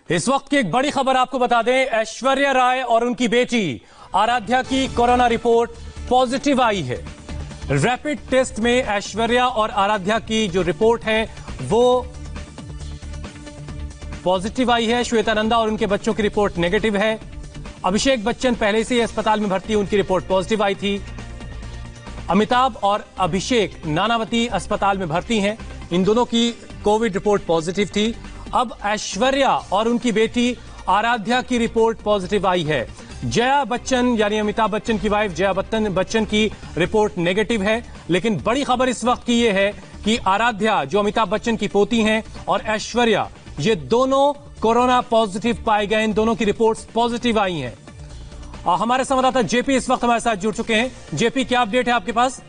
इस वक्त की एक बड़ी खबर आपको बता दें, ऐश्वर्या राय और उनकी बेटी आराध्या की कोरोना रिपोर्ट पॉजिटिव आई है। रैपिड टेस्ट में ऐश्वर्या और आराध्या की जो रिपोर्ट है वो पॉजिटिव आई है। श्वेता नंदा और उनके बच्चों की रिपोर्ट नेगेटिव है। अभिषेक बच्चन पहले से ही अस्पताल में भर्ती, उनकी रिपोर्ट पॉजिटिव आई थी। अमिताभ और अभिषेक नानावती अस्पताल में भर्ती हैं, इन दोनों की कोविड रिपोर्ट पॉजिटिव थी। अब ऐश्वर्या और उनकी बेटी आराध्या की रिपोर्ट पॉजिटिव आई है। जया बच्चन यानी अमिताभ बच्चन की वाइफ जया बच्चन की रिपोर्ट नेगेटिव है। लेकिन बड़ी खबर इस वक्त की यह है कि आराध्या जो अमिताभ बच्चन की पोती हैं और ऐश्वर्या ये दोनों कोरोना पॉजिटिव पाए गए, इन दोनों की रिपोर्ट्स पॉजिटिव आई हैं। हमारे संवाददाता जेपी इस वक्त हमारे साथ जुड़ चुके हैं। जेपी, क्या अपडेट है आपके पास?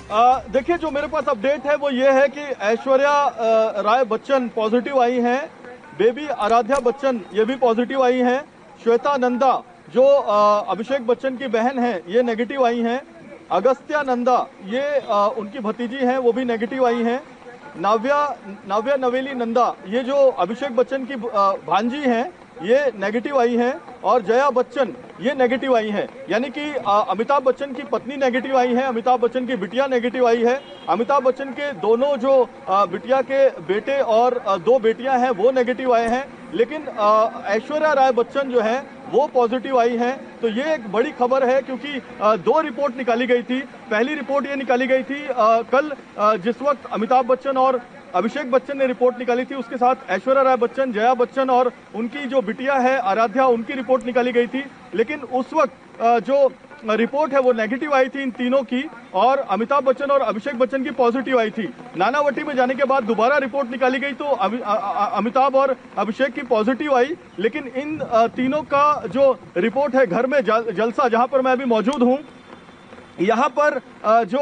देखिए, जो मेरे पास अपडेट है वो ये है कि ऐश्वर्या राय बच्चन पॉजिटिव आई हैं, बेबी आराध्या बच्चन ये भी पॉजिटिव आई हैं, श्वेता नंदा जो अभिषेक बच्चन की बहन है ये नेगेटिव आई हैं, अगस्त्या नंदा ये उनकी भतीजी हैं वो भी नेगेटिव आई हैं, नाव्या नवेली नंदा ये जो अभिषेक बच्चन की भांजी हैं ये नेगेटिव आई हैं, और जया बच्चन ये नेगेटिव आई हैं। यानी कि अमिताभ बच्चन की पत्नी नेगेटिव आई है, अमिताभ बच्चन की बिटिया नेगेटिव आई है, अमिताभ बच्चन के दोनों जो बिटिया के बेटे और दो बेटियां हैं वो नेगेटिव आए हैं। लेकिन ऐश्वर्या राय बच्चन जो है वो पॉजिटिव आई हैं। तो ये एक बड़ी खबर है, क्योंकि दो रिपोर्ट निकाली गई थी। पहली रिपोर्ट ये निकाली गई थी कल, जिस वक्त अमिताभ बच्चन और अभिषेक बच्चन ने रिपोर्ट निकाली थी, उसके साथ ऐश्वर्या राय बच्चन, जया बच्चन और उनकी जो बिटिया है आराध्या उनकी रिपोर्ट निकाली गई थी। लेकिन उस वक्त जो रिपोर्ट है वो नेगेटिव आई थी इन तीनों की, और अमिताभ बच्चन और अभिषेक बच्चन की पॉजिटिव आई थी। नानावटी में जाने के बाद दोबारा रिपोर्ट निकाली गई तो अमिताभ और अभिषेक की पॉजिटिव आई। लेकिन इन तीनों का जो रिपोर्ट है, घर में जलसा जहां पर मैं अभी मौजूद हूं, यहाँ पर जो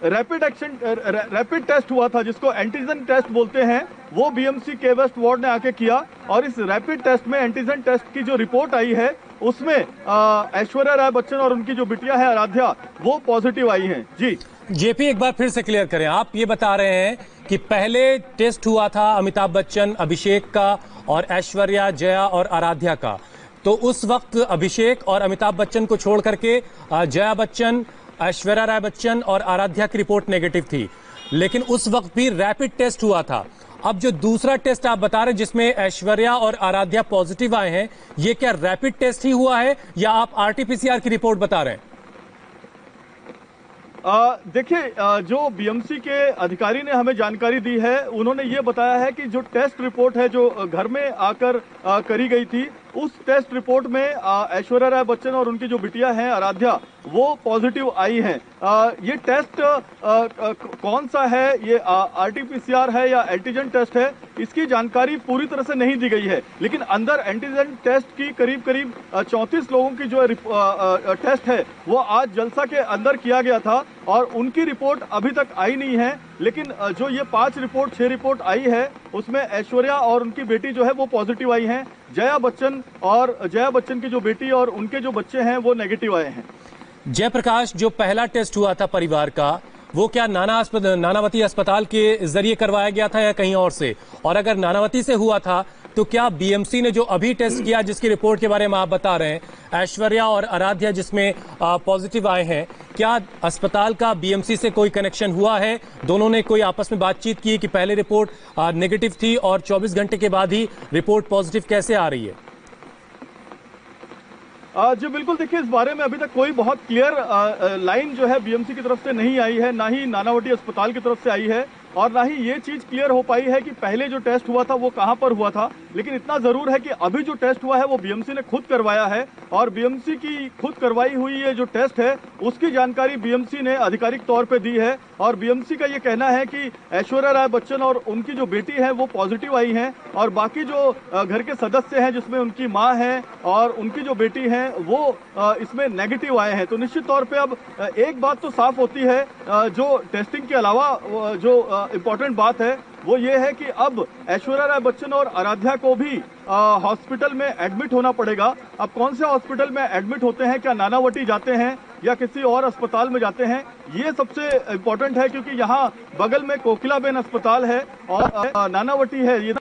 रैपिड टेस्ट हुआ था जिसको एंटीजन टेस्ट बोलते हैं, वो बीएमसी के वेस्ट वार्ड ने आके किया, और इस रैपिड टेस्ट में एंटीजन टेस्ट की जो रिपोर्ट आई है उसमें ऐश्वर्या राय बच्चन और उनकी जो बिटिया है आराध्या वो पॉजिटिव आई हैं। जी जेपी, एक बार फिर से क्लियर करें, आप ये बता रहे हैं कि पहले टेस्ट हुआ था अमिताभ बच्चन अभिषेक का और ऐश्वर्या जया और आराध्या का, तो उस वक्त अभिषेक और अमिताभ बच्चन को छोड़ करके जया बच्चन, ऐश्वर्या राय बच्चन और आराध्या की रिपोर्ट नेगेटिव थी। लेकिन उस वक्त भी रैपिड टेस्ट हुआ था। अब जो दूसरा टेस्ट आप बता रहे हैं जिसमें ऐश्वर्या और आराध्या पॉजिटिव आए हैं, ये क्या रैपिड टेस्ट ही हुआ है या आप आरटीपीसीआर की रिपोर्ट बता रहे हैं? देखिए, जो बीएमसी के अधिकारी ने हमें जानकारी दी है, उन्होंने ये बताया है कि जो टेस्ट रिपोर्ट है जो घर में आकर करी गई थी, उस टेस्ट रिपोर्ट में ऐश्वर्या राय बच्चन और उनकी जो बिटिया है आराध्या वो पॉजिटिव आई हैं। ये टेस्ट कौन सा है, ये आरटीपीसीआर है या एंटीजन टेस्ट है, इसकी जानकारी पूरी तरह से नहीं दी गई है। लेकिन अंदर एंटीजन टेस्ट की करीब 34 लोगों की जो टेस्ट है वो आज जलसा के अंदर किया गया था, और उनकी रिपोर्ट अभी तक आई नहीं है। लेकिन जो ये 6 रिपोर्ट आई है उसमें ऐश्वर्या और उनकी बेटी जो है वो पॉजिटिव आई हैं, जया बच्चन की जो बेटी और उनके जो बच्चे हैं वो नेगेटिव आए हैं। जयप्रकाश, जो पहला टेस्ट हुआ था परिवार का, वो क्या नानावती अस्पताल के जरिए करवाया गया था या कहीं और से? और अगर नानावती से हुआ था तो क्या बीएमसी ने जो अभी टेस्ट किया जिसकी रिपोर्ट के बारे में आप बता रहे हैं, ऐश्वर्या और आराध्या जिसमें पॉजिटिव आए हैं, क्या अस्पताल का बीएमसी से कोई कनेक्शन हुआ है? दोनों ने कोई आपस में बातचीत की कि पहले रिपोर्ट नेगेटिव थी और 24 घंटे के बाद ही रिपोर्ट पॉजिटिव कैसे आ रही है? जी बिल्कुल, देखिए, इस बारे में अभी तक कोई बहुत क्लियर लाइन जो है बीएमसी की तरफ से नहीं आई है, ना ही नानावटी अस्पताल की तरफ से आई है, और ना ही ये चीज क्लियर हो पाई है कि पहले जो टेस्ट हुआ था वो कहां पर हुआ था। लेकिन इतना जरूर है कि अभी जो टेस्ट हुआ है वो बीएमसी ने खुद करवाया है, और बीएमसी की खुद करवाई हुई ये जो टेस्ट है उसकी जानकारी बीएमसी ने आधिकारिक तौर पे दी है, और बीएमसी का ये कहना है कि ऐश्वर्या राय बच्चन और उनकी जो बेटी है वो पॉजिटिव आई हैं, और बाकी जो घर के सदस्य हैं जिसमें उनकी माँ है और उनकी जो बेटी है वो इसमें नेगेटिव आए हैं। तो निश्चित तौर पे अब एक बात तो साफ होती है, जो टेस्टिंग के अलावा जो इम्पोर्टेंट बात है वो ये है कि अब ऐश्वर्या राय बच्चन और आराध्या को भी हॉस्पिटल में एडमिट होना पड़ेगा। अब कौन से हॉस्पिटल में एडमिट होते हैं, क्या नानावटी जाते हैं या किसी और अस्पताल में जाते हैं, ये सबसे इम्पोर्टेंट है, क्योंकि यहाँ बगल में कोकिलाबेन अस्पताल है और नानावटी है। ये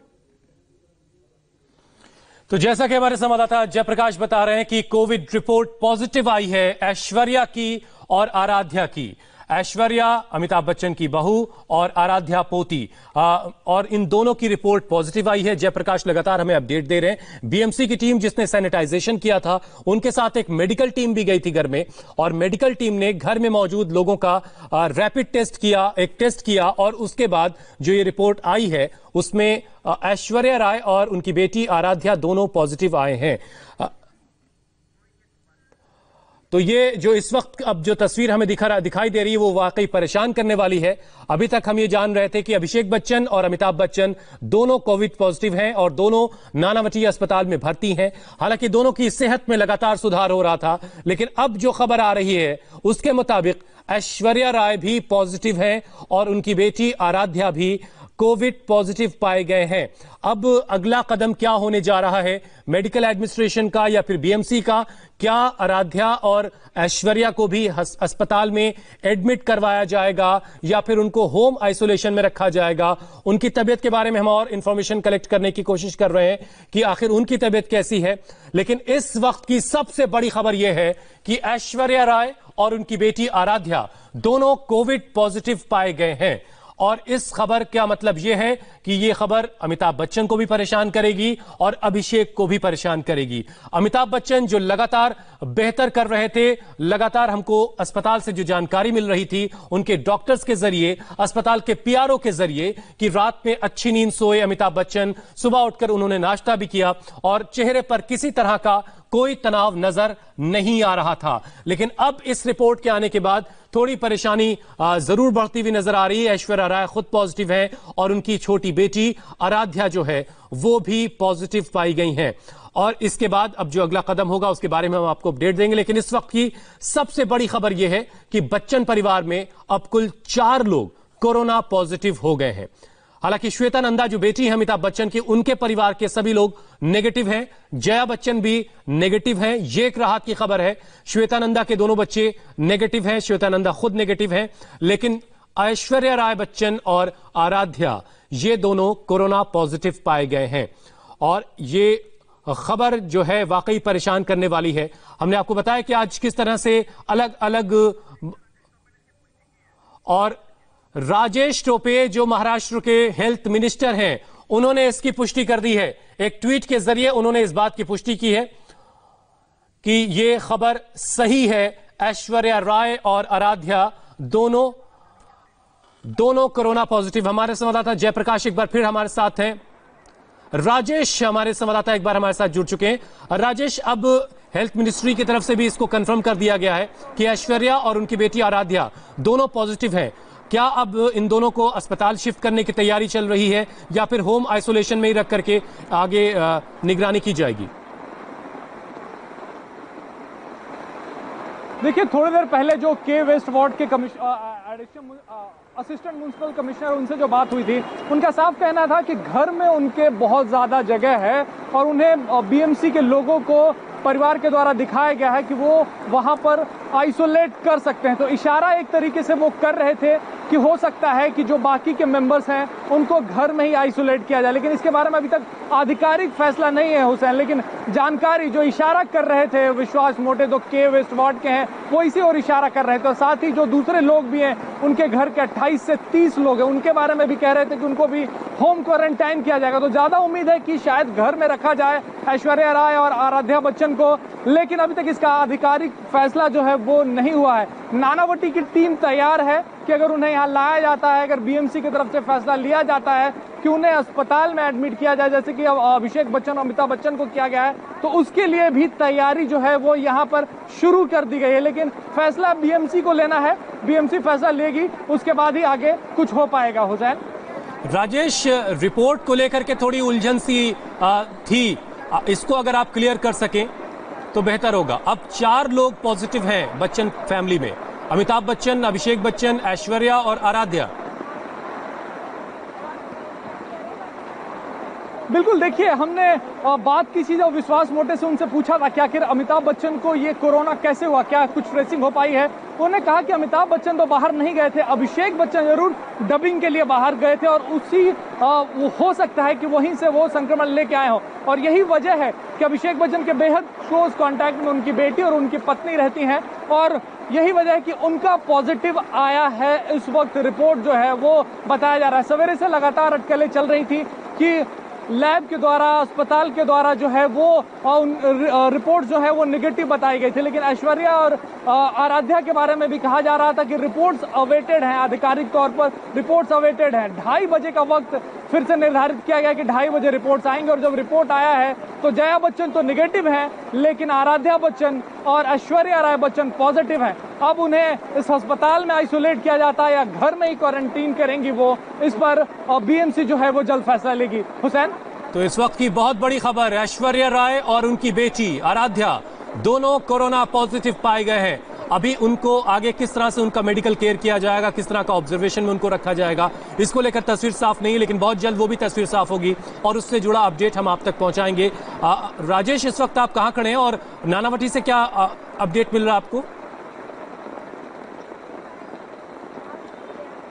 तो जैसा कि हमारे संवाददाता जयप्रकाश बता रहे हैं कि कोविड रिपोर्ट पॉजिटिव आई है ऐश्वर्या की और आराध्या की। ऐश्वर्या अमिताभ बच्चन की बहू और आराध्या पोती, और इन दोनों की रिपोर्ट पॉजिटिव आई है। जयप्रकाश लगातार हमें अपडेट दे रहे हैं। बीएमसी की टीम जिसने सैनिटाइजेशन किया था, उनके साथ एक मेडिकल टीम भी गई थी घर में, और मेडिकल टीम ने घर में मौजूद लोगों का रैपिड टेस्ट किया, एक टेस्ट किया, और उसके बाद जो ये रिपोर्ट आई है उसमें ऐश्वर्या राय और उनकी बेटी आराध्या दोनों पॉजिटिव आए हैं। तो ये जो इस वक्त अब जो तस्वीर हमें दिखाई दे रही है वो वाकई परेशान करने वाली है। अभी तक हम ये जान रहे थे कि अभिषेक बच्चन और अमिताभ बच्चन दोनों कोविड पॉजिटिव हैं और दोनों नानावती अस्पताल में भर्ती हैं। हालांकि दोनों की सेहत में लगातार सुधार हो रहा था, लेकिन अब जो खबर आ रही है उसके मुताबिक ऐश्वर्या राय भी पॉजिटिव हैं और उनकी बेटी आराध्या भी कोविड पॉजिटिव पाए गए हैं। अब अगला कदम क्या होने जा रहा है, मेडिकल एडमिनिस्ट्रेशन का या फिर बीएमसी का? क्या आराध्या और ऐश्वर्या को भी अस्पताल में एडमिट करवाया जाएगा या फिर उनको होम आइसोलेशन में रखा जाएगा? उनकी तबीयत के बारे में हम और इंफॉर्मेशन कलेक्ट करने की कोशिश कर रहे हैं कि आखिर उनकी तबीयत कैसी है। लेकिन इस वक्त की सबसे बड़ी खबर यह है कि ऐश्वर्या राय और उनकी बेटी आराध्या दोनों कोविड पॉजिटिव पाए गए हैं। और इस खबर का मतलब यह है कि यह खबर अमिताभ बच्चन को भी परेशान करेगी और अभिषेक को भी परेशान करेगी। अमिताभ बच्चन जो लगातार बेहतर कर रहे थे, लगातार हमको अस्पताल से जो जानकारी मिल रही थी उनके डॉक्टर्स के जरिए, अस्पताल के पीआरओ के जरिए, कि रात में अच्छी नींद सोए अमिताभ बच्चन, सुबह उठकर उन्होंने नाश्ता भी किया और चेहरे पर किसी तरह का कोई तनाव नजर नहीं आ रहा था। लेकिन अब इस रिपोर्ट के आने के बाद थोड़ी परेशानी जरूर बढ़ती हुई नजर आ रही है। ऐश्वर्या राय खुद पॉजिटिव है और उनकी छोटी बेटी आराध्या जो है वो भी पॉजिटिव पाई गई हैं। और इसके बाद अब जो अगला कदम होगा उसके बारे में हम आपको अपडेट देंगे। लेकिन इस वक्त की सबसे बड़ी खबर यह है कि बच्चन परिवार में अब कुल 4 लोग कोरोना पॉजिटिव हो गए हैं। हालांकि श्वेता नंदा जो बेटी है अमिताभ बच्चन की, उनके परिवार के सभी लोग नेगेटिव हैं। जया बच्चन भी नेगेटिव हैं। ये एक राहत की खबर है। श्वेता नंदा के दोनों बच्चे नेगेटिव हैं, श्वेता नंदा खुद नेगेटिव हैं। लेकिन ऐश्वर्या राय बच्चन और आराध्या ये दोनों कोरोना पॉजिटिव पाए गए हैं। और ये खबर जो है वाकई परेशान करने वाली है। हमने आपको बताया कि आज किस तरह से अलग अलग, और राजेश टोपे जो महाराष्ट्र के हेल्थ मिनिस्टर हैं उन्होंने इसकी पुष्टि कर दी है। एक ट्वीट के जरिए उन्होंने इस बात की पुष्टि की है कि यह खबर सही है। ऐश्वर्या राय और आराध्या दोनों कोरोना पॉजिटिव। हमारे संवाददाता जयप्रकाश एक बार फिर हमारे साथ हैं। राजेश हमारे संवाददाता एक बार हमारे साथ जुड़ चुके हैं। राजेश, अब हेल्थ मिनिस्ट्री की तरफ से भी इसको कंफर्म कर दिया गया है कि ऐश्वर्या और उनकी बेटी आराध्या दोनों पॉजिटिव हैं। क्या अब इन दोनों को अस्पताल शिफ्ट करने की तैयारी चल रही है या फिर होम आइसोलेशन में ही रख करके आगे निगरानी की जाएगी? देखिए, थोड़ी देर पहले जो के वेस्ट वार्ड के असिस्टेंट म्युनिसिपल कमिश्नर, उनसे जो बात हुई थी, उनका साफ कहना था कि घर में उनके बहुत ज़्यादा जगह है और उन्हें बीएमसी के लोगों को परिवार के द्वारा दिखाया गया है कि वो वहां पर आइसोलेट कर सकते हैं। तो इशारा एक तरीके से वो कर रहे थे कि हो सकता है कि जो बाकी के मेंबर्स हैं उनको घर में ही आइसोलेट किया जाए। लेकिन इसके बारे में अभी तक आधिकारिक फैसला नहीं है हुसैन। लेकिन जानकारी जो इशारा कर रहे थे विश्वास मोटे, जो के वेस्ट वार्ड के हैं, वो इसी और इशारा कर रहे थे। और साथ ही जो दूसरे लोग भी हैं, उनके घर के 28 से 30 लोग हैं, उनके बारे में भी कह रहे थे कि उनको भी होम क्वारंटाइन किया जाएगा। तो ज्यादा उम्मीद है कि शायद घर में रखा जाए ऐश्वर्या राय और आराध्या बच्चन को। लेकिन अभी तक इसका आधिकारिक फैसला जो है वो नहीं हुआ है। नानावती की टीम तैयार है कि अगर उन्हें यहाँ लाया जाता है, अगर बीएमसी की तरफ से फैसला लिया जाता है कि उन्हें अस्पताल में एडमिट किया जाए, जैसे कि अभिषेक बच्चन और अमिताभ बच्चन को किया गया है, तो उसके लिए भी तैयारी जो है वो यहाँ पर शुरू कर दी गई है। लेकिन फैसला बीएमसी को लेना है, बीएमसी फैसला लेगी, उसके बाद ही आगे कुछ हो पाएगा। हुसैन। राजेश, रिपोर्ट को लेकर के थोड़ी उलझन सी थी, इसको अगर आप क्लियर कर सकें तो बेहतर होगा। अब 4 लोग पॉजिटिव हैं बच्चन फैमिली में, अमिताभ बच्चन, अभिषेक बच्चन, ऐश्वर्या और आराध्या। बिल्कुल, देखिए हमने बात की थी जब विश्वास मोटे से उनसे पूछा था कि आखिर अमिताभ बच्चन को ये कोरोना कैसे हुआ, क्या कुछ ट्रेसिंग हो पाई है। उन्होंने कहा कि अमिताभ बच्चन तो बाहर नहीं गए थे, अभिषेक बच्चन जरूर डबिंग के लिए बाहर गए थे और वो हो सकता है कि वहीं से वो संक्रमण लेके आए हों। और यही वजह है कि अभिषेक बच्चन के बेहद क्लोज कॉन्टैक्ट में उनकी बेटी और उनकी पत्नी रहती हैं और यही वजह है कि उनका पॉजिटिव आया है। इस वक्त रिपोर्ट जो है वो बताया जा रहा है। सवेरे से लगातार अटकलें चल रही थी कि लैब के द्वारा, अस्पताल के द्वारा जो है वो रिपोर्ट जो है वो निगेटिव बताई गई थी, लेकिन ऐश्वर्या और आराध्या के बारे में भी कहा जा रहा था कि रिपोर्ट्स अवेटेड हैं, आधिकारिक तौर पर रिपोर्ट्स अवेटेड हैं। 2:30 बजे का वक्त फिर से निर्धारित किया गया कि 2:30 बजे रिपोर्ट्स आएंगे और जब रिपोर्ट आया है तो जया बच्चन तो निगेटिव है, लेकिन आराध्या बच्चन और ऐश्वर्या राय बच्चन पॉजिटिव हैं। अब उन्हें इस अस्पताल में आइसोलेट किया जाता है या घर में ही क्वारंटीन करेंगी वो, इस पर बीएमसी जो है वो जल्द फैसला लेगी। हुसैन, तो इस वक्त की बहुत बड़ी खबर, ऐश्वर्या राय और उनकी बेटी आराध्या दोनों कोरोना पॉजिटिव पाए गए हैं। अभी उनको आगे किस तरह से उनका मेडिकल केयर किया जाएगा, किस तरह का ऑब्जर्वेशन में उनको रखा जाएगा, इसको लेकर तस्वीर साफ नहीं है, लेकिन बहुत जल्द वो भी तस्वीर साफ होगी और उससे जुड़ा अपडेट हम आप तक पहुंचाएंगे। राजेश, इस वक्त आप कहां खड़े हैं और नानावटी से क्या अपडेट मिल रहा है आपको?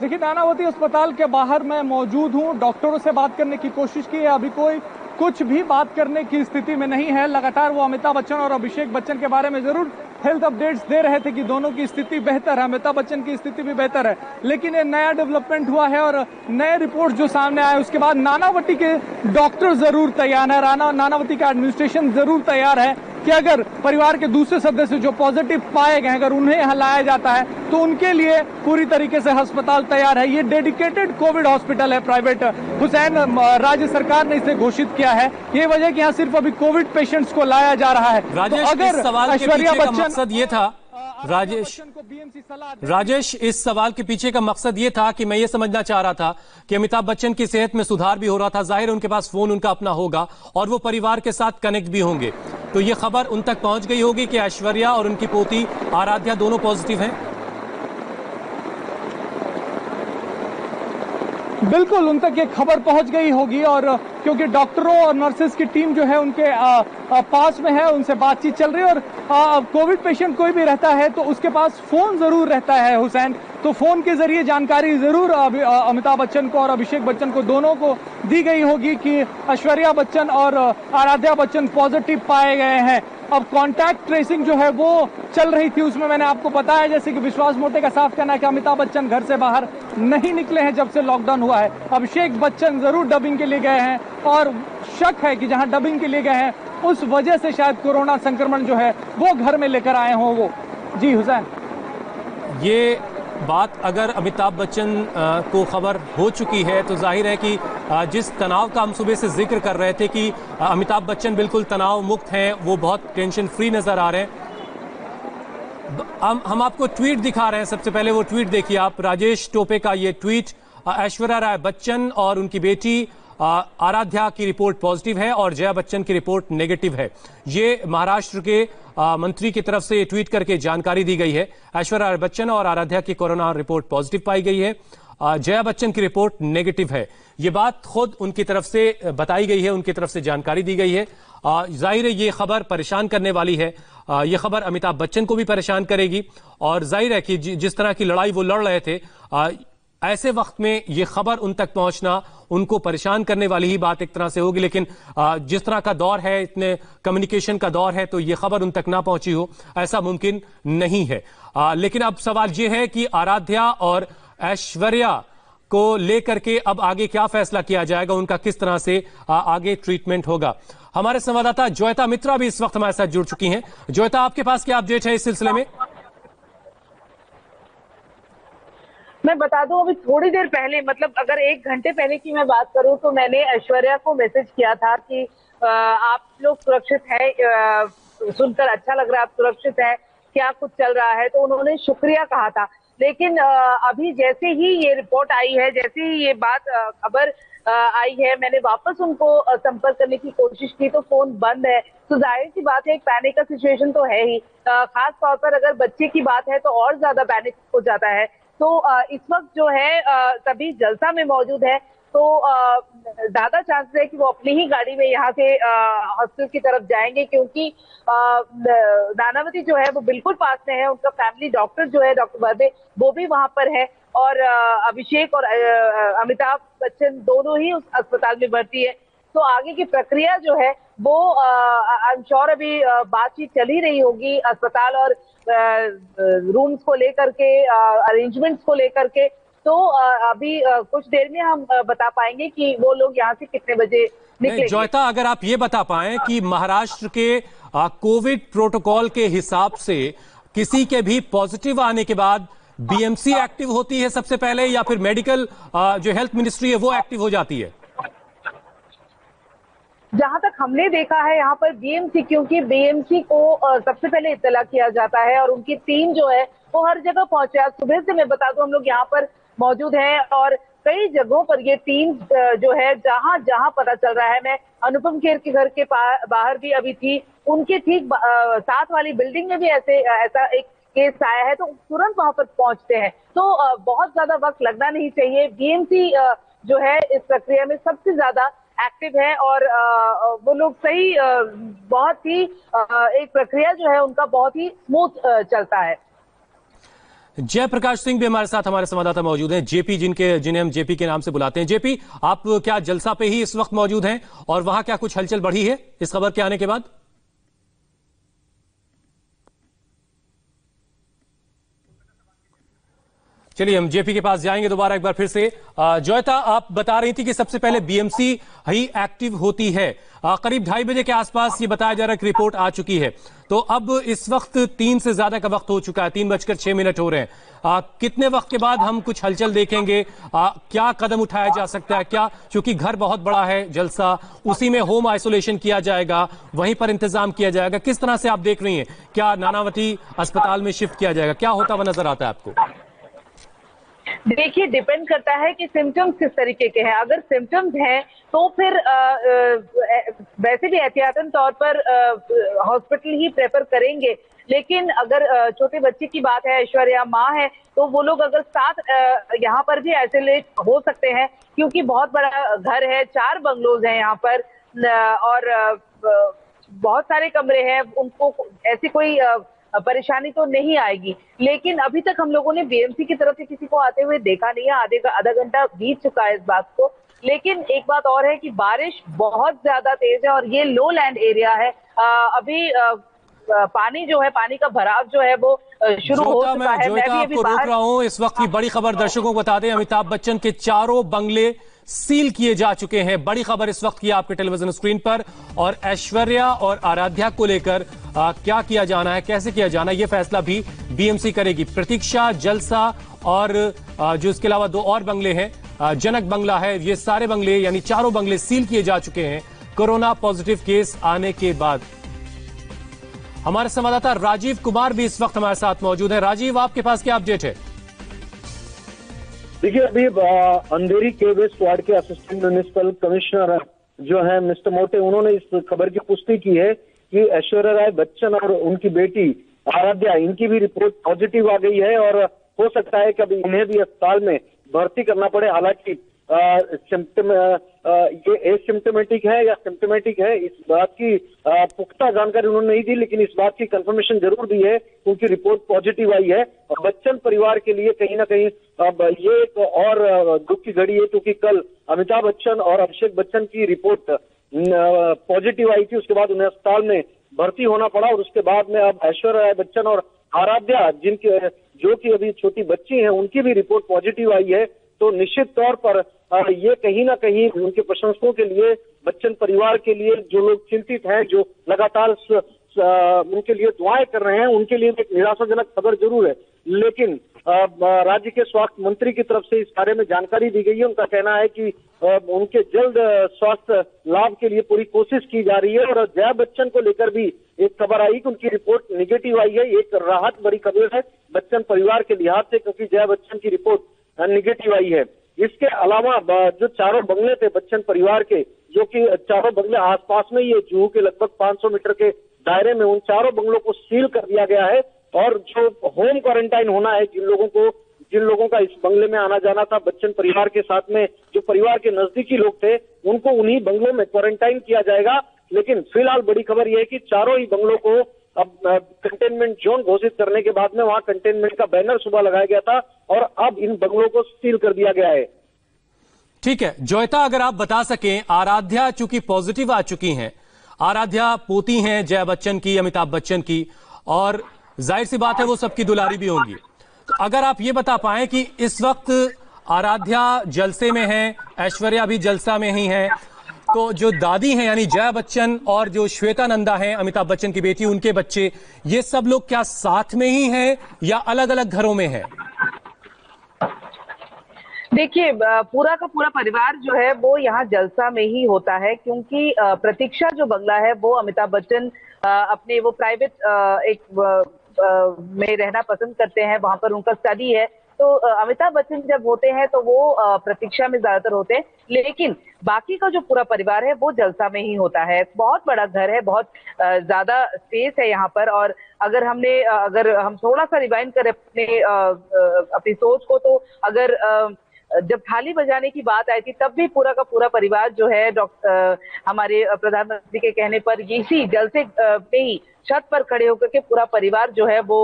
देखिए, नानावती अस्पताल के बाहर मैं मौजूद हूं। डॉक्टरों से बात करने की कोशिश की है, अभी कोई कुछ भी बात करने की स्थिति में नहीं है। लगातार वो अमिताभ बच्चन और अभिषेक बच्चन के बारे में जरूर हेल्थ अपडेट्स दे रहे थे कि दोनों की स्थिति बेहतर है, अमिताभ बच्चन की स्थिति भी बेहतर है, लेकिन ये नया डेवलपमेंट हुआ है और नए रिपोर्ट जो सामने आए उसके बाद नानावती के डॉक्टर जरूर तैयार है, नानावती का एडमिनिस्ट्रेशन जरूर तैयार है कि अगर परिवार के दूसरे सदस्य जो पॉजिटिव पाए गए, अगर उन्हें यहाँ लाया जाता है तो उनके लिए पूरी तरीके से अस्पताल तैयार है। ये डेडिकेटेड कोविड हॉस्पिटल है, प्राइवेट। हुसैन, राज्य सरकार ने इसे घोषित किया है। ये वजह कि यहाँ सिर्फ अभी कोविड पेशेंट्स को लाया जा रहा है। राजेश, तो अगर इस सवाल के पीछे का मकसद ये था, राजेश, इस सवाल के पीछे का मकसद ये था कि मैं ये समझना चाह रहा था कि अमिताभ बच्चन की सेहत में सुधार भी हो रहा था, जाहिर है उनके पास फोन उनका अपना होगा और वो परिवार के साथ कनेक्ट भी होंगे, तो ये खबर उन तक पहुंच गई होगी कि ऐश्वर्या और उनकी पोती आराध्या दोनों पॉजिटिव हैं। बिल्कुल, उन तक ये खबर पहुंच गई होगी और क्योंकि डॉक्टरों और नर्सेस की टीम जो है उनके पास में है, उनसे बातचीत चल रही है और कोविड पेशेंट कोई भी रहता है तो उसके पास फोन जरूर रहता है हुसैन, तो फोन के जरिए जानकारी जरूर अमिताभ बच्चन को और अभिषेक बच्चन को दोनों को दी गई होगी कि ऐश्वर्या बच्चन और आराध्या बच्चन पॉजिटिव पाए गए हैं। अब कॉन्टैक्ट ट्रेसिंग जो है वो चल रही थी, उसमें मैंने आपको बताया जैसे कि विश्वास मोटे का साफ कहना है कि अमिताभ बच्चन घर से बाहर नहीं निकले हैं जब से लॉकडाउन हुआ है। अभिषेक बच्चन जरूर डबिंग के लिए गए हैं और शक है कि जहां डबिंग के लिए गए हैं उस वजह से शायद कोरोना संक्रमण जो है वो घर में लेकर आए हों वो। जी हुसैन, ये बात अगर अमिताभ बच्चन को खबर हो चुकी है तो जाहिर है कि जिस तनाव का हम सुबह से जिक्र कर रहे थे कि अमिताभ बच्चन बिल्कुल तनाव मुक्त हैं, वो बहुत टेंशन फ्री नजर आ रहे हैं। हम आपको ट्वीट दिखा रहे हैं, सबसे पहले वो ट्वीट देखिए आप, राजेश टोपे का ये ट्वीट। ऐश्वर्या राय बच्चन और उनकी बेटी आराध्या की रिपोर्ट पॉजिटिव है और जया बच्चन की रिपोर्ट नेगेटिव है। ये महाराष्ट्र के मंत्री की तरफ से ट्वीट करके जानकारी दी गई है। ऐश्वर्या राय बच्चन और आराध्या की कोरोना रिपोर्ट पॉजिटिव पाई गई है, जया बच्चन की रिपोर्ट नेगेटिव है। ये बात खुद उनकी तरफ से बताई गई है, उनकी तरफ से जानकारी दी गई है। जाहिर है ये खबर परेशान करने वाली है, ये खबर अमिताभ बच्चन को भी परेशान करेगी और जाहिर है कि जिस तरह की लड़ाई वो लड़ रहे थे, ऐसे वक्त में ये खबर उन तक पहुंचना उनको परेशान करने वाली ही बात एक तरह से होगी। लेकिन जिस तरह का दौर है, इतने कम्युनिकेशन का दौर है, तो ये खबर उन तक ना पहुंची हो ऐसा मुमकिन नहीं है। लेकिन अब सवाल ये है कि आराध्या और ऐश्वर्या को लेकर के अब आगे क्या फैसला किया जाएगा, उनका किस तरह से आगे ट्रीटमेंट होगा। हमारे संवाददाता ज्योता मित्रा भी इस वक्त हमारे साथ जुड़ चुकी हैं। ज्योता, आपके पास क्या अपडेट है इस सिलसिले में? मैं बता दूं, अभी थोड़ी देर पहले, मतलब अगर 1 घंटे पहले की मैं बात करूं तो मैंने ऐश्वर्या को मैसेज किया था कि आप लोग सुरक्षित हैं, सुनकर अच्छा लग रहा है, आप सुरक्षित हैं, क्या कुछ चल रहा है, तो उन्होंने शुक्रिया कहा था। लेकिन अभी जैसे ही ये रिपोर्ट आई है, जैसे ही ये बात खबर आई है, मैंने वापस उनको संपर्क करने की कोशिश की तो फोन बंद है। तो जाहिर सी बात है, एक पैनिक का सिचुएशन तो है ही, खास तौर पर अगर बच्चे की बात है तो और ज्यादा पैनिक हो जाता है। तो इस वक्त जो है सभी जलसा में मौजूद है, तो ज्यादा चांसेस है कि वो अपनी ही गाड़ी में यहाँ से हॉस्टल की तरफ जाएंगे, क्योंकि नानावती जो है वो बिल्कुल पास में है। उनका फैमिली डॉक्टर जो है डॉक्टर बर्दे, वो भी वहां पर है, और अभिषेक और अमिताभ बच्चन दोनों ही उस अस्पताल में भर्ती है। तो आगे की प्रक्रिया जो है वो आई एम श्योर अभी बातचीत चल ही रही होगी अस्पताल और रूम्स को लेकर के, अरेंजमेंट्स को लेकर के। तो अभी कुछ देर में हम बता पाएंगे कि वो लोग यहाँ से कितने बजे निकलेंगे। ज्योता, अगर आप ये बता पाएं कि महाराष्ट्र के कोविड प्रोटोकॉल के हिसाब से किसी के भी पॉजिटिव आने के बाद बीएमसी एक्टिव होती है सबसे पहले, या फिर मेडिकल जो हेल्थ मिनिस्ट्री है वो एक्टिव हो जाती है? जहां तक हमने देखा है यहाँ पर बीएमसी, क्योंकि बीएमसी को सबसे पहले इत्तला किया जाता है और उनकी टीम जो है वो हर जगह पहुंचे। आज सुबह से मैं बता दूं हम लोग यहाँ पर मौजूद हैं और कई जगहों पर ये टीम जो है जहां जहां पता चल रहा है, मैं अनुपम खेर के घर के बाहर भी अभी थी, उनके ठीक साथ वाली बिल्डिंग में भी ऐसा एक केस आया है, तो तुरंत वहां पर पहुंचते हैं। तो बहुत ज्यादा वक्त लगना नहीं चाहिए। बीएमसी जो है इस प्रक्रिया में सबसे ज्यादा एक्टिव है और वो लोग सही बहुत ही एक प्रक्रिया जो है उनका बहुत ही स्मूथ चलता है। जयप्रकाश सिंह भी हमारे साथ, हमारे संवाददाता मौजूद हैं, जेपी, जिन्हें हम जेपी के नाम से बुलाते हैं। जेपी, आप क्या जलसा पे ही इस वक्त मौजूद हैं और वहां क्या कुछ हलचल बढ़ी है इस खबर के आने के बाद? चलिए हम जेपी के पास जाएंगे दोबारा एक बार फिर से। ज्योता, आप बता रही थी कि सबसे पहले बीएमसी ही एक्टिव होती है। करीब 2:30 बजे के आसपास ये बताया जा रहा है कि रिपोर्ट आ चुकी है। तो अब इस वक्त 3 से ज्यादा का वक्त हो चुका है, 3:06 हो रहे हैं। कितने वक्त के बाद हम कुछ हलचल देखेंगे? क्या कदम उठाया जा सकता है? क्या, क्योंकि घर बहुत बड़ा है, जलसा उसी में होम आइसोलेशन किया जाएगा, वहीं पर इंतजाम किया जाएगा, किस तरह से आप देख रही हैं? क्या नानावती अस्पताल में शिफ्ट किया जाएगा? क्या होता हुआ नजर आता है आपको? देखिए, डिपेंड करता है कि सिम्टम्स किस तरीके के हैं। अगर सिम्टम्स हैं तो फिर वैसे भी एहतियातन तौर पर हॉस्पिटल ही प्रेफर करेंगे, लेकिन अगर छोटे बच्चे की बात है, ऐश्वर्या माँ है, तो वो लोग अगर साथ यहाँ पर भी आइसोलेट हो सकते हैं, क्योंकि बहुत बड़ा घर है, 4 बंगलोज हैं यहाँ पर और बहुत सारे कमरे हैं, उनको ऐसी कोई परेशानी तो नहीं आएगी। लेकिन अभी तक हम लोगों ने बीएमसी की तरफ से किसी को आते हुए देखा नहीं है। आधा घंटा बीत चुका है इस बात को। लेकिन एक बात और है कि बारिश बहुत ज्यादा तेज है और ये लो लैंड एरिया है। अभी पानी जो है, पानी का भराव जो है वो शुरू हो चुका है। मैं भी अभी आपको रोक रहा हूं। इस वक्त की बड़ी खबर दर्शकों को बता दें, अमिताभ बच्चन के 4 बंगले सील किए जा चुके हैं। बड़ी खबर इस वक्त की आपके टेलीविजन स्क्रीन पर। और ऐश्वर्या और आराध्या को लेकर क्या किया जाना है, कैसे किया जाना है, यह फैसला भी बीएमसी करेगी। प्रतीक्षा, जलसा और जो इसके अलावा 2 और बंगले हैं, जनक बंगला है, ये सारे बंगले यानी 4 बंगले सील किए जा चुके हैं कोरोना पॉजिटिव केस आने के बाद। हमारे संवाददाता राजीव कुमार भी इस वक्त हमारे साथ मौजूद है। राजीव, आपके पास क्या अपडेट है? देखिए, अभी अंधेरी के वेस्ट वार्ड के असिस्टेंट म्युनिसिपल कमिश्नर जो है मिस्टर मोटे, उन्होंने इस खबर की पुष्टि की है कि ऐश्वर्या राय बच्चन और उनकी बेटी आराध्या, इनकी भी रिपोर्ट पॉजिटिव आ गई है और हो सकता है कि अभी इन्हें भी अस्पताल में भर्ती करना पड़े। हालांकि ये एसिम्टोमेटिक है या सिम्टोमेटिक है, इस बात की पुख्ता जानकारी उन्होंने नहीं दी, लेकिन इस बात की कंफर्मेशन जरूर दी है उनकी रिपोर्ट पॉजिटिव आई है। और बच्चन परिवार के लिए कहीं ना कहीं अब ये एक और दुख की घड़ी है, क्योंकि कल अमिताभ बच्चन और अभिषेक बच्चन की रिपोर्ट पॉजिटिव आई थी, उसके बाद उन्हें अस्पताल में भर्ती होना पड़ा और उसके बाद में अब ऐश्वर्या राय बच्चन और आराध्या, जो कि अभी छोटी बच्ची हैं, उनकी भी रिपोर्ट पॉजिटिव आई है। तो निश्चित तौर पर ये कहीं ना कहीं उनके प्रशंसकों के लिए, बच्चन परिवार के लिए, जो लोग चिंतित हैं, जो लगातार उनके लिए दुआएं कर रहे हैं, उनके लिए एक निराशाजनक खबर जरूर है। लेकिन राज्य के स्वास्थ्य मंत्री की तरफ से इस बारे में जानकारी दी गई है। उनका कहना है कि उनके जल्द स्वास्थ्य लाभ के लिए पूरी कोशिश की जा रही है। और जया बच्चन को लेकर भी एक खबर आई कि उनकी रिपोर्ट निगेटिव आई है। एक राहत बड़ी खबर है बच्चन परिवार के लिहाज से, क्योंकि जया बच्चन की रिपोर्ट निगेटिव आई है। इसके अलावा जो 4 बंगले थे बच्चन परिवार के, जो कि 4 बंगले आसपास में ही जुहू के लगभग 500 मीटर के दायरे में, उन 4 बंगलों को सील कर दिया गया है। और जो होम क्वारंटाइन होना है, जिन लोगों को जिन लोगों का इस बंगले में आना जाना था बच्चन परिवार के साथ में, जो परिवार के नजदीकी लोग थे, उनको उन्हीं बंगलों में क्वारंटाइन किया जाएगा। लेकिन फिलहाल बड़ी खबर यह है कि चारों ही बंगलों को अब कंटेनमेंट जोन घोषित करने के बाद में वहां कंटेनमेंट का बैनर सुबह लगाया गया था और अब इन बंगलों को सील कर दिया गया है। ठीक है जोयता, अगर आप बता सकें, आराध्या चूंकि पॉजिटिव आ चुकी हैं, आराध्या पोती हैं जया बच्चन की, अमिताभ बच्चन की, और जाहिर सी बात है वो सबकी दुलारी भी होंगी, तो अगर आप ये बता पाएं कि इस वक्त आराध्या जलसे में है, ऐश्वर्या भी जलसा में ही है, तो जो दादी हैं यानी जया बच्चन और जो श्वेता नंदा हैं अमिताभ बच्चन की बेटी, उनके बच्चे, ये सब लोग क्या साथ में ही हैं या अलग अलग घरों में हैं? देखिए, पूरा का पूरा परिवार जो है वो यहाँ जलसा में ही होता है, क्योंकि प्रतीक्षा जो बंगला है वो अमिताभ बच्चन अपने वो प्राइवेट में रहना पसंद करते हैं, वहां पर उनका स्टडी है। तो अमिताभ बच्चन जब होते हैं तो वो प्रतीक्षा में ज्यादातर होते हैं, लेकिन बाकी का जो पूरा परिवार है वो जलसा में ही होता है। बहुत बड़ा घर है, बहुत ज्यादा स्पेस है यहाँ पर, और अगर हम थोड़ा सा रिवाइंड करें अपनी सोच को, तो अगर जब थाली बजाने की बात आई थी तब भी पूरा का पूरा परिवार जो है हमारे प्रधानमंत्री के कहने पर इसी जलसे पे ही छत पर खड़े होकर के पूरा परिवार जो है वो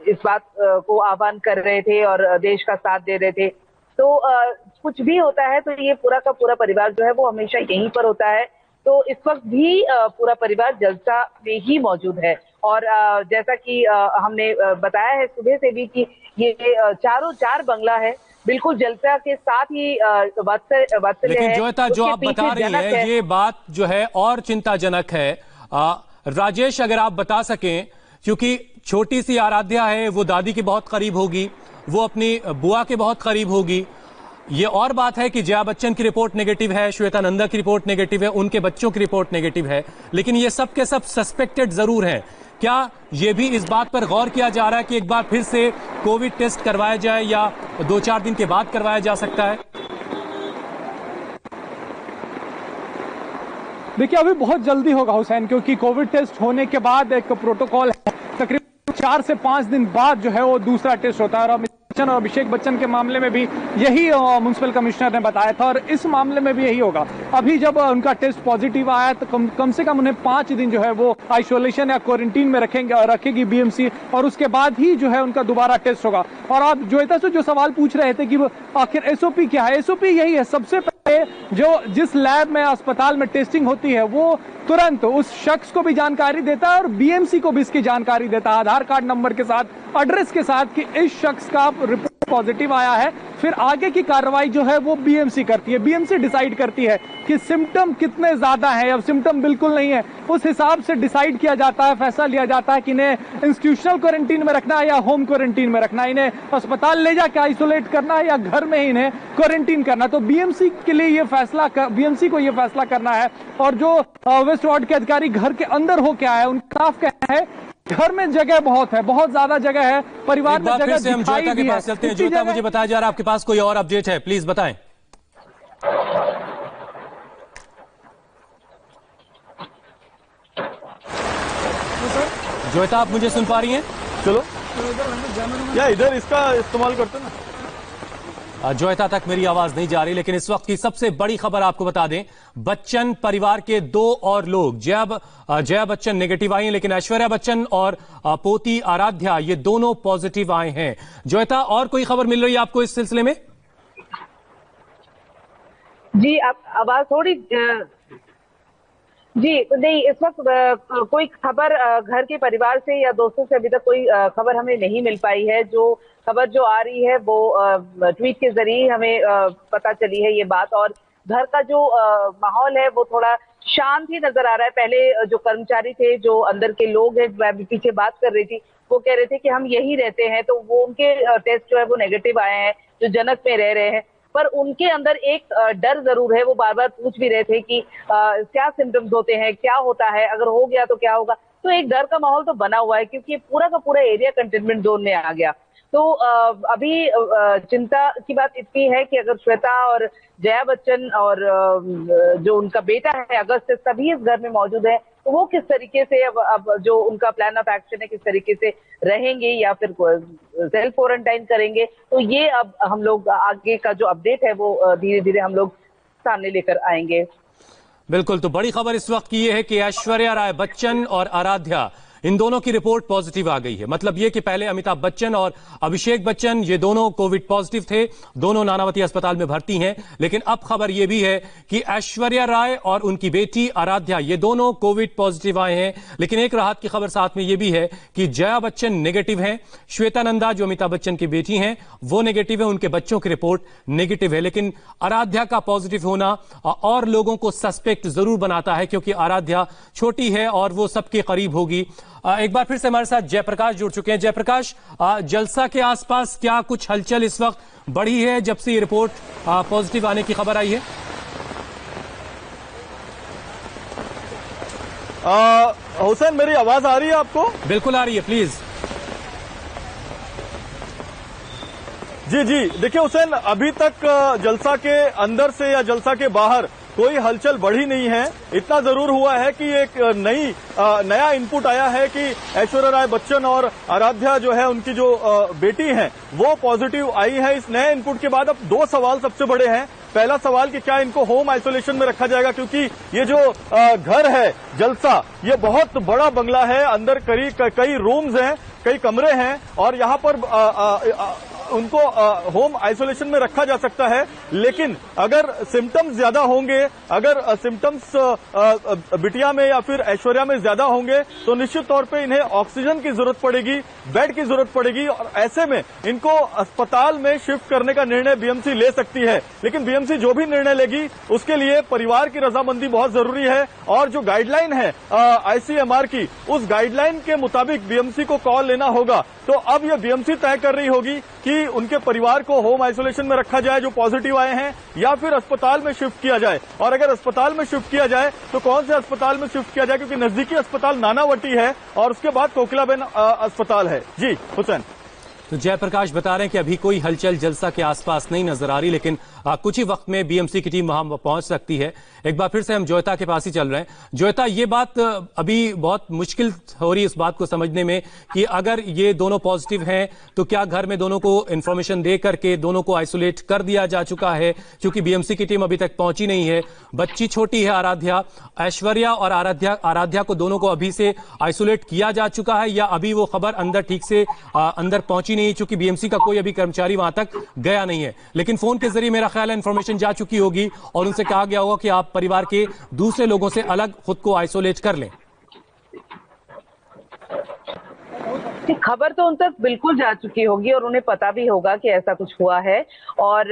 इस बात को आह्वान कर रहे थे और देश का साथ दे रहे थे। तो कुछ भी होता है तो ये पूरा का पूरा परिवार जो है वो हमेशा यहीं पर होता है। तो इस वक्त भी पूरा परिवार जलसा में ही मौजूद है, और जैसा कि हमने बताया है सुबह से भी कि ये चार बंगला है, बिल्कुल जलसा के साथ ही वात्सल्य लेकिन है। जोयता, जो आप बता रही हैं ये बात जो है और चिंताजनक है। राजेश, अगर आप बता सकें, क्योंकि छोटी सी आराध्या है, वो दादी के बहुत करीब होगी, वो अपनी बुआ के बहुत करीब होगी। ये और बात है कि जया बच्चन की रिपोर्ट नेगेटिव है, श्वेता नंदा की रिपोर्ट नेगेटिव है, उनके बच्चों की रिपोर्ट नेगेटिव है, लेकिन ये सब के सब सस्पेक्टेड जरूर हैं। क्या ये भी इस बात पर गौर किया जा रहा है कि एक बार फिर से कोविड टेस्ट करवाया जाए या 2-4 दिन के बाद करवाया जा सकता है? देखिए, अभी बहुत जल्दी होगा हुसैन, क्योंकि कोविड टेस्ट होने के बाद एक प्रोटोकॉल है, तकरीबन 4 से 5 दिन बाद जो है वो दूसरा टेस्ट होता है। और और अभिषेक बच्चन के मामले में भी यही म्युनिसिपल कमिश्नर ने बताया था, और इस मामले में भी यही होगा। अभी जब उनका टेस्ट पॉजिटिव आया तो कम से कम उन्हें 5 दिन जो है वो आइसोलेशन या क्वारंटीन में रखेगी बीएमसी, और उसके बाद ही जो है उनका दोबारा टेस्ट होगा। और आप जोयता से जो सवाल पूछ रहे थे कि आखिर एसओपी क्या है, एसओपी यही है, सबसे पहले जिस लैब में अस्पताल में टेस्टिंग होती है वो तुरंत उस शख्स को भी जानकारी देता है और बीएमसी को भी इसकी जानकारी देता है, आधार कार्ड नंबर के साथ, एड्रेस के साथ, कि इस शख्स का रिपोर्ट पॉजिटिव आया है। फिर आगे की कार्रवाई जो है वो बीएमसी करती है। बीएमसी डिसाइड करती है कि सिम्टम कितने ज्यादा हैं, अब सिम्टम बिल्कुल नहीं है, उस हिसाब से डिसाइड किया जाता है, फैसला लिया जाता है कि इन्हें इंस्टीट्यूशनल क्वारंटीन में रखना है या होम क्वारंटीन में रखना है, इन्हें अस्पताल ले जाकर आइसोलेट करना है या घर में ही इन्हें क्वारंटीन करना। तो बीएमसी के लिए ये फैसला, बीएमसी को ये फैसला करना है। और जो वेस्ट वार्ड के अधिकारी घर के अंदर हो के आए, उनका साफ कहना है घर में जगह बहुत है, बहुत ज्यादा जगह है, परिवार में जगह से हम जोयता के पास चलते हैं। जोयता, मुझे बताया जा रहा है आपके पास कोई और अपडेट है, प्लीज बताएं। जोयता, आप मुझे सुन पा रही हैं? चलो या इधर इसका इस्तेमाल करते ना। जोयता तक मेरी आवाज नहीं जा रही, लेकिन इस वक्त की सबसे बड़ी खबर आपको बता दें, बच्चन परिवार के 2 और लोग, जया बच्चन नेगेटिव आई हैं, लेकिन ऐश्वर्या बच्चन और पोती आराध्या ये दोनों पॉजिटिव आए हैं। जोयता, और कोई खबर मिल रही है आपको इस सिलसिले में? जी, आप आवाज थोड़ी जी नहीं, इस वक्त कोई खबर घर के परिवार से या दोस्तों से अभी तक कोई खबर हमें नहीं मिल पाई है। जो खबर जो आ रही है वो ट्वीट के जरिए हमें पता चली है ये बात, और घर का जो माहौल है वो थोड़ा शांत ही नजर आ रहा है। पहले जो कर्मचारी थे, जो अंदर के लोग हैं, मैं पीछे बात कर रही थी, वो कह रहे थे कि हम यही रहते हैं, तो वो उनके टेस्ट जो है वो नेगेटिव आए हैं, जो जनक में रह रहे हैं, पर उनके अंदर एक डर जरूर है। वो बार बार पूछ भी रहे थे कि क्या सिम्टम्स होते हैं, क्या होता है, अगर हो गया तो क्या होगा। तो एक डर का माहौल तो बना हुआ है, क्योंकि पूरा का पूरा एरिया कंटेनमेंट जोन में आ गया। तो अभी चिंता की बात इतनी है कि अगर श्वेता और जया बच्चन और जो उनका बेटा है अगस्त, सभी इस घर में मौजूद है, तो वो किस तरीके से अब जो उनका प्लान ऑफ एक्शन है किस तरीके से रहेंगे या फिर सेल्फ क्वारंटाइन करेंगे, तो ये अब हम लोग आगे का जो अपडेट है वो धीरे धीरे हम लोग सामने लेकर आएंगे। बिल्कुल, तो बड़ी खबर इस वक्त की यह है कि ऐश्वर्या राय बच्चन और आराध्या इन दोनों की रिपोर्ट पॉजिटिव आ गई है। मतलब ये कि पहले अमिताभ बच्चन और अभिषेक बच्चन ये दोनों कोविड पॉजिटिव थे, दोनों नानावती अस्पताल में भर्ती हैं। लेकिन अब खबर ये भी है कि ऐश्वर्या राय और उनकी बेटी आराध्या ये दोनों कोविड पॉजिटिव आए हैं। लेकिन एक राहत की खबर साथ में ये भी है कि जया बच्चन नेगेटिव हैं, श्वेता नंदा जो अमिताभ बच्चन की बेटी हैं वो नेगेटिव है, उनके बच्चों की रिपोर्ट नेगेटिव है। लेकिन आराध्या का पॉजिटिव होना और लोगों को सस्पेक्ट जरूर बनाता है, क्योंकि आराध्या छोटी है और वो सबके करीब होगी। एक बार फिर से हमारे साथ जयप्रकाश जुड़ चुके हैं। जयप्रकाश, जलसा के आसपास क्या कुछ हलचल इस वक्त बढ़ी है जब से ये रिपोर्ट पॉजिटिव आने की खबर आई है? हुसैन, मेरी आवाज आ रही है आपको? बिल्कुल आ रही है, प्लीज। जी जी, देखिए हुसैन, अभी तक जलसा के अंदर से या जलसा के बाहर कोई हलचल बढ़ी नहीं है। इतना जरूर हुआ है कि एक नया इनपुट आया है कि ऐश्वर्या राय बच्चन और आराध्या जो है उनकी जो बेटी हैं वो पॉजिटिव आई है। इस नए इनपुट के बाद अब दो सवाल सबसे बड़े हैं। पहला सवाल कि क्या इनको होम आइसोलेशन में रखा जाएगा, क्योंकि ये जो घर है जलसा ये बहुत बड़ा बंगला है, अंदर कई रूम्स हैं, कई कमरे हैं और यहाँ पर उनको होम आइसोलेशन में रखा जा सकता है। लेकिन अगर सिम्टम्स ज्यादा होंगे, अगर सिम्टम्स बिटिया में या फिर ऐश्वर्या में ज्यादा होंगे तो निश्चित तौर पे इन्हें ऑक्सीजन की जरूरत पड़ेगी, बेड की जरूरत पड़ेगी और ऐसे में इनको अस्पताल में शिफ्ट करने का निर्णय बीएमसी ले सकती है। लेकिन बीएमसी जो भी निर्णय लेगी उसके लिए परिवार की रजामंदी बहुत जरूरी है और जो गाइडलाइन है आईसीएमआर की, उस गाइडलाइन के मुताबिक बीएमसी को कॉल लेना होगा। तो अब यह बीएमसी तय कर रही होगी कि उनके परिवार को होम आइसोलेशन में रखा जाए जो पॉजिटिव आए हैं, या फिर अस्पताल में शिफ्ट किया जाए। और अगर अस्पताल में शिफ्ट किया जाए तो कौन से अस्पताल में शिफ्ट किया जाए, क्योंकि नजदीकी अस्पताल नानावटी है और उसके बाद कोकिलाबेन अस्पताल है। जी हुसैन। तो जयप्रकाश बता रहे हैं कि अभी कोई हलचल जलसा के आसपास नहीं नजर आ रही, लेकिन कुछ ही वक्त में बीएमसी की टीम वहां पहुंच सकती है। एक बार फिर से हम ज्योता के पास ही चल रहे हैं। ज्योता, ये बात अभी बहुत मुश्किल हो रही है इस बात को समझने में कि अगर ये दोनों पॉजिटिव हैं तो क्या घर में दोनों को इंफॉर्मेशन दे करके दोनों को आइसोलेट कर दिया जा चुका है, क्योंकि बीएमसी की टीम अभी तक पहुंची नहीं है। बच्ची छोटी है आराध्या, ऐश्वर्या और आराध्या को दोनों को अभी से आइसोलेट किया जा चुका है या अभी वो खबर अंदर ठीक से अंदर पहुंची नहीं, क्योंकि बीएमसी का कोई अभी कर्मचारी वहां तक गया नहीं है। लेकिन फोन के जरिए मेरा ख्याल है इंफॉर्मेशन जा चुकी होगी और उनसे कहा गया होगा कि आप परिवार के दूसरे लोगों से अलग खुद को आइसोलेट कर लें। खबर तो उन तक बिल्कुल जा चुकी होगी और उन्हें पता भी होगा कि ऐसा कुछ हुआ है। और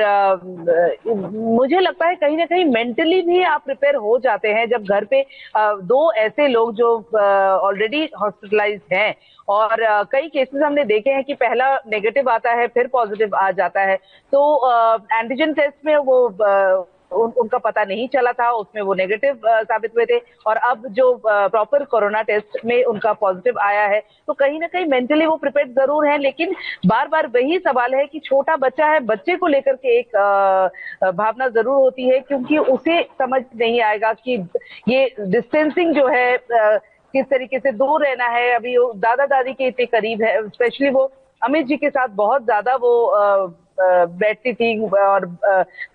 मुझे लगता है कहीं ना कहीं मेंटली भी आप प्रिपेयर हो जाते हैं जब घर पे दो ऐसे लोग जो ऑलरेडी हॉस्पिटलाइज्ड हैं और कई केसेस हमने देखे हैं कि पहला नेगेटिव आता है फिर पॉजिटिव आ जाता है। तो एंटीजन टेस्ट में वो उनका पता नहीं चला था, उसमें वो नेगेटिव साबित हुए थे और अब जो प्रॉपर कोरोना टेस्ट में उनका पॉजिटिव आया है। तो कहीं ना कहीं मेंटली वो प्रिपेयर्ड जरूर हैं, लेकिन बार बार वही सवाल है कि छोटा बच्चा है, बच्चे को लेकर के एक भावना जरूर होती है, क्योंकि उसे समझ नहीं आएगा कि ये डिस्टेंसिंग जो है किस तरीके से दूर रहना है। अभी वो दादा दादी के इतने करीब है, स्पेशली वो अमित जी के साथ बहुत ज्यादा वो बैठती थी और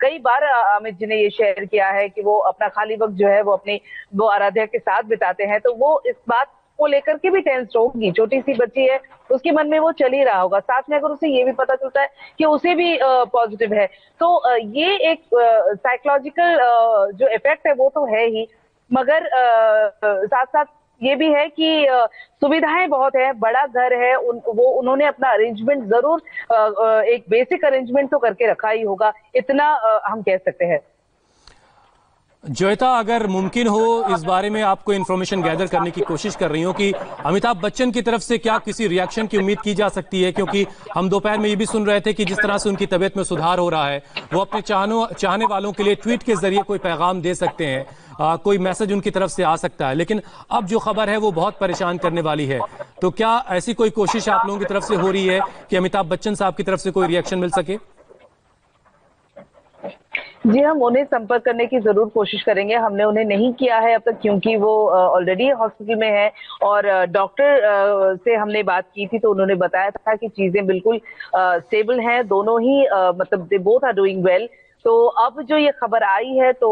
कई बार अमित जी ने ये शेयर किया है कि वो अपना खाली वक्त जो है वो आराध्या के साथ बिताते हैं। तो वो इस बात को लेकर के भी टेंस होगी, छोटी सी बच्ची है, उसके मन में वो चल ही रहा होगा। साथ में अगर उसे ये भी पता चलता है कि उसे भी पॉजिटिव है तो ये एक साइकोलॉजिकल जो इफेक्ट है वो तो है ही, मगर साथ साथ ये भी है कि सुविधाएं बहुत है, बड़ा घर है, उन्होंने अपना अरेंजमेंट जरूर एक बेसिक अरेंजमेंट तो करके रखा ही होगा, इतना हम कह सकते हैं। ज्वेता, अगर मुमकिन हो इस बारे में आपको इन्फॉर्मेशन गैदर करने की कोशिश कर रही हूँ कि अमिताभ बच्चन की तरफ से क्या किसी रिएक्शन की उम्मीद की जा सकती है, क्योंकि हम दोपहर में ये भी सुन रहे थे कि जिस तरह से उनकी तबीयत में सुधार हो रहा है वो अपने चाहने वालों के लिए ट्वीट के जरिए कोई पैगाम दे सकते हैं, कोई मैसेज उनकी तरफ से आ सकता है। लेकिन अब जो खबर है वो बहुत परेशान करने वाली है, तो क्या ऐसी कोई कोशिश आप लोगों की तरफ से हो रही है कि अमिताभ बच्चन साहब की तरफ से कोई रिएक्शन मिल सके? जी, हम उन्हें संपर्क करने की जरूर कोशिश करेंगे। हमने उन्हें नहीं किया है अब तक, क्योंकि वो ऑलरेडी हॉस्पिटल में है और डॉक्टर से हमने बात की थी तो उन्होंने बताया था कि चीजें बिल्कुल स्टेबल हैं, दोनों ही मतलब they both are doing well. तो अब जो ये खबर आई है तो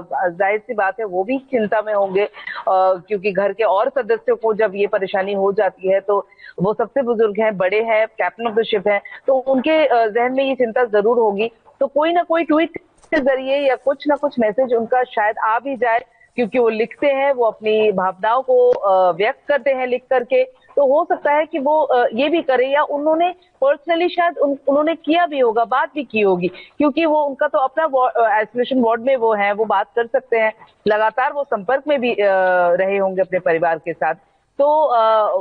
जाहिर सी बात है वो भी चिंता में होंगे, क्योंकि घर के और सदस्यों को जब ये परेशानी हो जाती है तो वो सबसे बुजुर्ग हैं, बड़े हैं, कैप्टन ऑफ द शिप हैं, तो उनके जहन में ये चिंता जरूर होगी। तो कोई ना कोई ट्वीट के जरिए या कुछ ना कुछ मैसेज उनका शायद आ भी जाए, क्योंकि वो लिखते हैं, वो अपनी भावनाओं को व्यक्त करते हैं लिख करके। तो हो सकता है कि वो ये भी करें, या उन्होंने पर्सनली शायद उन्होंने किया भी होगा, बात भी की होगी, क्योंकि वो उनका तो अपना आइसोलेशन वार्ड में वो है, वो बात कर सकते हैं, लगातार वो संपर्क में भी रहे होंगे अपने परिवार के साथ। तो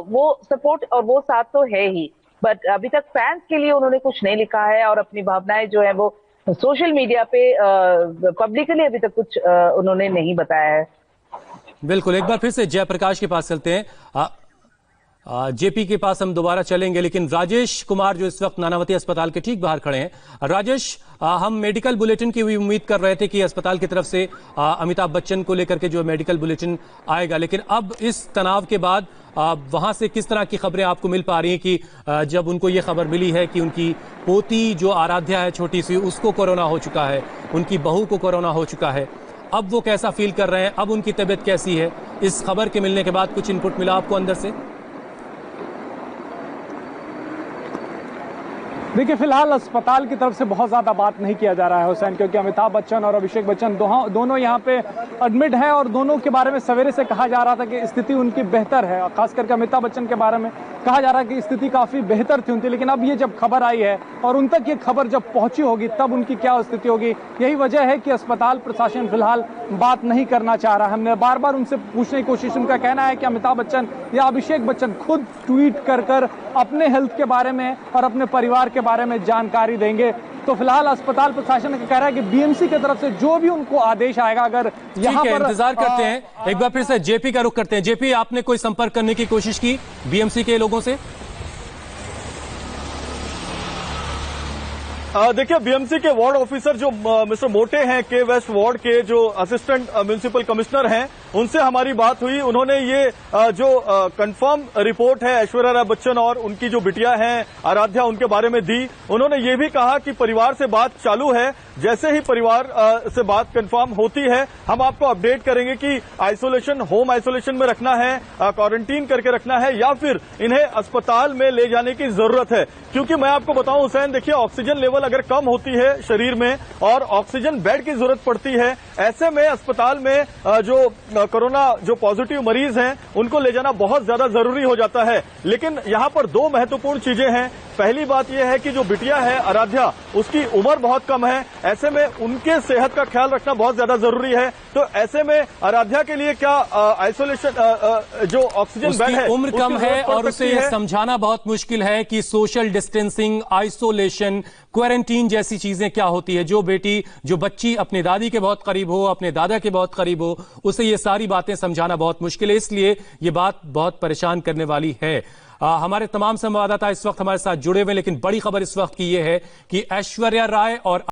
वो सपोर्ट और वो साथ तो है ही, बट अभी तक फैंस के लिए उन्होंने कुछ नहीं लिखा है और अपनी भावनाएं जो है वो सोशल मीडिया पे पब्लिकली अभी तक कुछ उन्होंने नहीं बताया है। बिल्कुल, एक बार फिर से जयप्रकाश के पास चलते हैं, जेपी के पास हम दोबारा चलेंगे, लेकिन राजेश कुमार जो इस वक्त नानावती अस्पताल के ठीक बाहर खड़े हैं। राजेश, हम मेडिकल बुलेटिन की भी उम्मीद कर रहे थे कि अस्पताल की तरफ से अमिताभ बच्चन को लेकर के जो मेडिकल बुलेटिन आएगा, लेकिन अब इस तनाव के बाद वहां से किस तरह की खबरें आपको मिल पा रही हैं कि जब उनको ये खबर मिली है कि उनकी पोती जो आराध्या है छोटी सी, उसको कोरोना हो चुका है, उनकी बहू को कोरोना हो चुका है, अब वो कैसा फील कर रहे हैं, अब उनकी तबीयत कैसी है? इस खबर के मिलने के बाद कुछ इनपुट मिला आपको अंदर से? देखिए, फिलहाल अस्पताल की तरफ से बहुत ज्यादा बात नहीं किया जा रहा है हुसैन, क्योंकि अमिताभ बच्चन और अभिषेक बच्चन दोनों यहाँ पे एडमिट है और दोनों के बारे में सवेरे से कहा जा रहा था कि स्थिति उनकी बेहतर है। खास करके अमिताभ बच्चन के बारे में कहा जा रहा है कि स्थिति काफी बेहतर थी उनकी, लेकिन अब ये जब खबर आई है और उन तक ये खबर जब पहुंची होगी तब उनकी क्या स्थिति होगी, यही वजह है कि अस्पताल प्रशासन फिलहाल बात नहीं करना चाह रहा है। हमने बार बार उनसे पूछने की कोशिश, उनका कहना है कि अमिताभ बच्चन या अभिषेक बच्चन खुद ट्वीट कर अपने हेल्थ के बारे में और अपने परिवार के बारे में जानकारी देंगे। तो फिलहाल अस्पताल प्रशासन कह रहा है कि बीएमसी की तरफ से जो भी उनको आदेश आएगा, अगर यहाँ पर इंतजार करते हैं। एक बार फिर से जेपी का रुख करते हैं। जेपी, आपने कोई संपर्क करने की कोशिश की बीएमसी के लोगों से? देखिए, बीएमसी के वार्ड ऑफिसर जो मिस्टर मोटे हैं, के वेस्ट वार्ड के जो असिस्टेंट म्युनिसिपल कमिश्नर हैं, उनसे हमारी बात हुई। उन्होंने ये जो कंफर्म रिपोर्ट है ऐश्वर्या राय बच्चन और उनकी जो बिटिया हैं आराध्या, उनके बारे में दी। उन्होंने ये भी कहा कि परिवार से बात चालू है, जैसे ही परिवार से बात कंफर्म होती है हम आपको अपडेट करेंगे कि आइसोलेशन, होम आइसोलेशन में रखना है, क्वारंटीन करके रखना है, या फिर इन्हें अस्पताल में ले जाने की जरूरत है। क्योंकि मैं आपको बताऊं हुसैन, देखिए, ऑक्सीजन लेवल अगर कम होती है शरीर में और ऑक्सीजन बेड की जरूरत पड़ती है, ऐसे में अस्पताल में जो कोरोना जो पॉजिटिव मरीज हैं उनको ले जाना बहुत ज्यादा जरूरी हो जाता है। लेकिन यहां पर दो महत्वपूर्ण चीजें हैं। पहली बात यह है कि जो बिटिया है आराध्या, उसकी उम्र बहुत कम है, ऐसे में उनके सेहत का ख्याल रखना बहुत ज्यादा जरूरी है। तो ऐसे में आराध्या के लिए क्या आइसोलेशन जो ऑक्सीजन बेड है, उम्र कम है और उसे यह समझाना बहुत मुश्किल है कि सोशल डिस्टेंसिंग, आइसोलेशन, क्वारंटीन जैसी चीजें क्या होती है। जो बच्ची अपने दादी के बहुत करीब हो, अपने दादा के बहुत करीब हो, उसे ये सारी बातें समझाना बहुत मुश्किल है। इसलिए ये बात बहुत परेशान करने वाली है। हमारे तमाम संवाददाता इस वक्त हमारे साथ जुड़े हुए, लेकिन बड़ी खबर इस वक्त की यह है कि ऐश्वर्या राय और